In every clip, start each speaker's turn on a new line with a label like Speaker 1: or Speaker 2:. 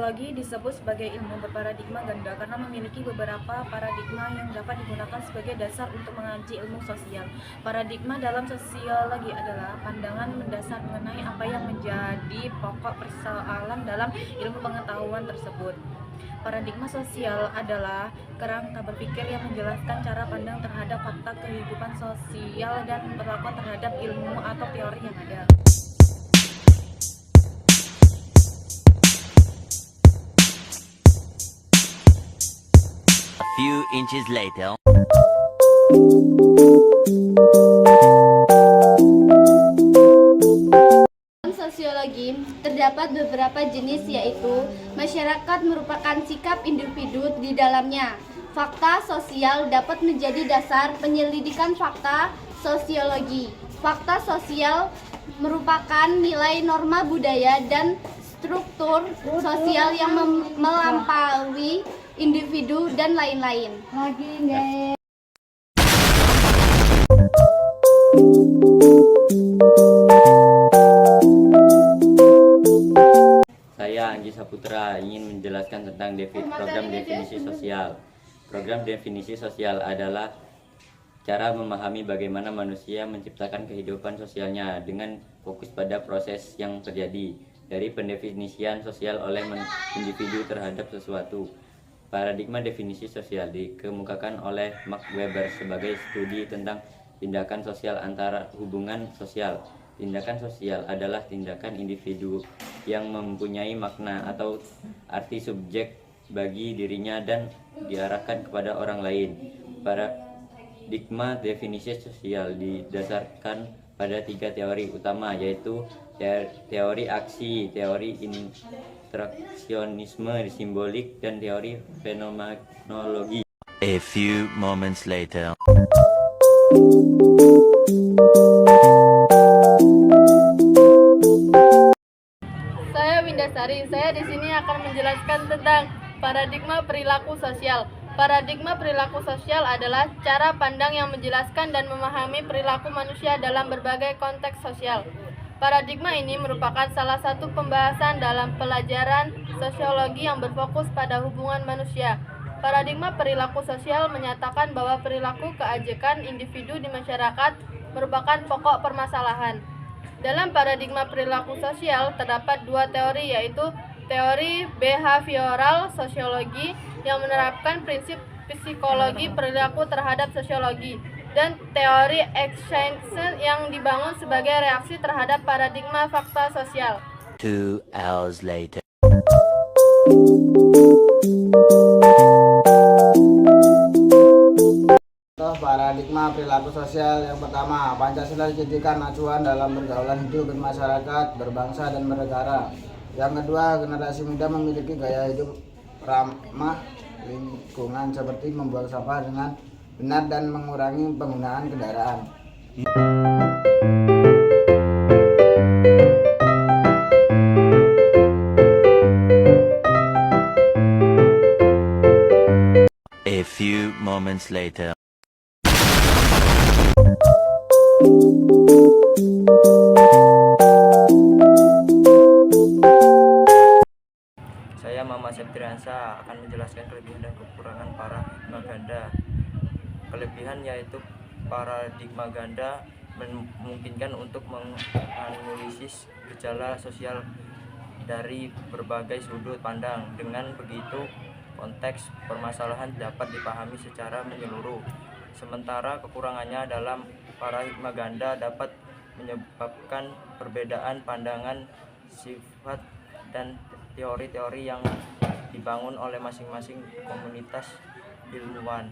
Speaker 1: Sosiologi disebut sebagai ilmu berparadigma ganda karena memiliki beberapa paradigma yang dapat digunakan sebagai dasar untuk mengaji ilmu sosial. Paradigma dalam sosiologi adalah pandangan mendasar mengenai apa yang menjadi pokok persoalan dalam ilmu pengetahuan tersebut. Paradigma sosial adalah kerangka berpikir yang menjelaskan cara pandang terhadap fakta kehidupan sosial dan perlakuan terhadap ilmu atau teori yang ada.
Speaker 2: A few inches later.
Speaker 3: Dalam sosiologi, terdapat beberapa jenis yaitu masyarakat merupakan sikap individu di dalamnya. Fakta sosial dapat menjadi dasar penyelidikan fakta sosiologi. Fakta sosial merupakan nilai norma budaya dan struktur sosial yang melampaui individu dan lain-lain.
Speaker 4: Saya Anggi Saputra ingin menjelaskan tentang program definisi sosial. Program definisi sosial adalah cara memahami bagaimana manusia menciptakan kehidupan sosialnya dengan fokus pada proses yang terjadi dari pendefinisian sosial oleh individu terhadap sesuatu. Paradigma definisi sosial dikemukakan oleh Max Weber sebagai studi tentang tindakan sosial antara hubungan sosial. Tindakan sosial adalah tindakan individu yang mempunyai makna atau arti subjek bagi dirinya dan diarahkan kepada orang lain. Paradigma definisi sosial didasarkan pada 3 teori utama, yaitu teori aksi, teori interaksionisme simbolik, dan teori fenomenologi.
Speaker 2: A few moments later.
Speaker 5: Saya Windasari. Saya di sini akan menjelaskan tentang paradigma perilaku sosial. Paradigma perilaku sosial adalah cara pandang yang menjelaskan dan memahami perilaku manusia dalam berbagai konteks sosial. Paradigma ini merupakan salah satu pembahasan dalam pelajaran sosiologi yang berfokus pada hubungan manusia. Paradigma perilaku sosial menyatakan bahwa perilaku keajekan individu di masyarakat merupakan pokok permasalahan. Dalam paradigma perilaku sosial terdapat 2 teori, yaitu teori behavioral sosiologi yang menerapkan prinsip psikologi perilaku terhadap sosiologi, dan teori extension yang dibangun sebagai reaksi terhadap paradigma fakta sosial.
Speaker 2: 2 hours later.
Speaker 6: Paradigma perilaku sosial yang pertama, Pancasila dijadikan acuan dalam pergaulan hidup bermasyarakat, berbangsa, dan bernegara. Yang kedua, generasi muda memiliki gaya hidup ramah lingkungan seperti membuang sampah dengan benar dan mengurangi penggunaan kendaraan.
Speaker 2: A few moments later.
Speaker 4: Saya Mama Septriansa akan menjelaskan kelebihan dan kekurangan paradigma ganda. Kelebihan yaitu paradigma ganda memungkinkan untuk menganalisis gejala sosial dari berbagai sudut pandang. Dengan begitu, konteks permasalahan dapat dipahami secara menyeluruh. Sementara kekurangannya dalam paradigma ganda dapat menyebabkan perbedaan pandangan, sifat, dan teori-teori yang dibangun oleh masing-masing komunitas ilmuwan.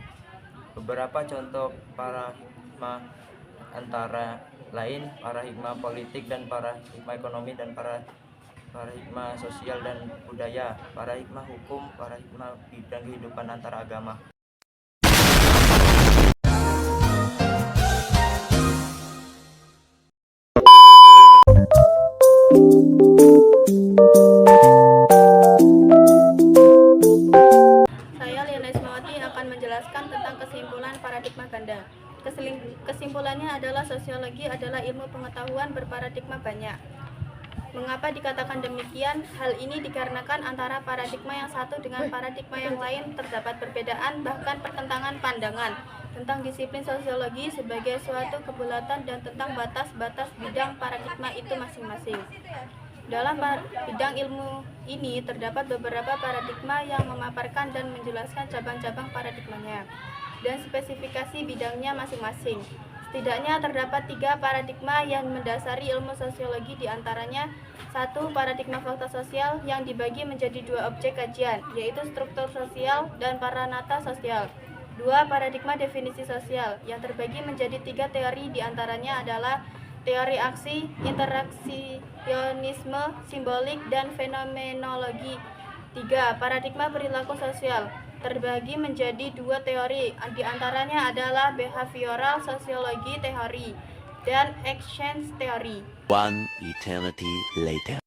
Speaker 4: Beberapa contoh paradigma antara lain paradigma politik dan paradigma ekonomi dan paradigma sosial dan budaya, paradigma hukum, paradigma bidang kehidupan antara agama.
Speaker 1: Menjelaskan tentang kesimpulan paradigma ganda. Kesimpulannya adalah sosiologi adalah ilmu pengetahuan berparadigma banyak. Mengapa dikatakan demikian? Hal ini dikarenakan antara paradigma yang satu dengan paradigma yang lain terdapat perbedaan bahkan pertentangan pandangan tentang disiplin sosiologi sebagai suatu kebulatan dan tentang batas-batas bidang paradigma itu masing-masing. Dalam bidang ilmu ini terdapat beberapa paradigma yang memaparkan dan menjelaskan cabang-cabang paradigmanya dan spesifikasi bidangnya masing-masing. Setidaknya terdapat 3 paradigma yang mendasari ilmu sosiologi, diantaranya 1. Paradigma fakta sosial yang dibagi menjadi 2 objek kajian, yaitu struktur sosial dan paranata sosial. 2. Paradigma definisi sosial yang terbagi menjadi 3 teori, diantaranya adalah teori aksi, interaksionisme, simbolik, dan fenomenologi. 3. Paradigma perilaku sosial terbagi menjadi 2 teori, diantaranya adalah behavioral sociology teori dan exchange teori.
Speaker 2: One eternity later.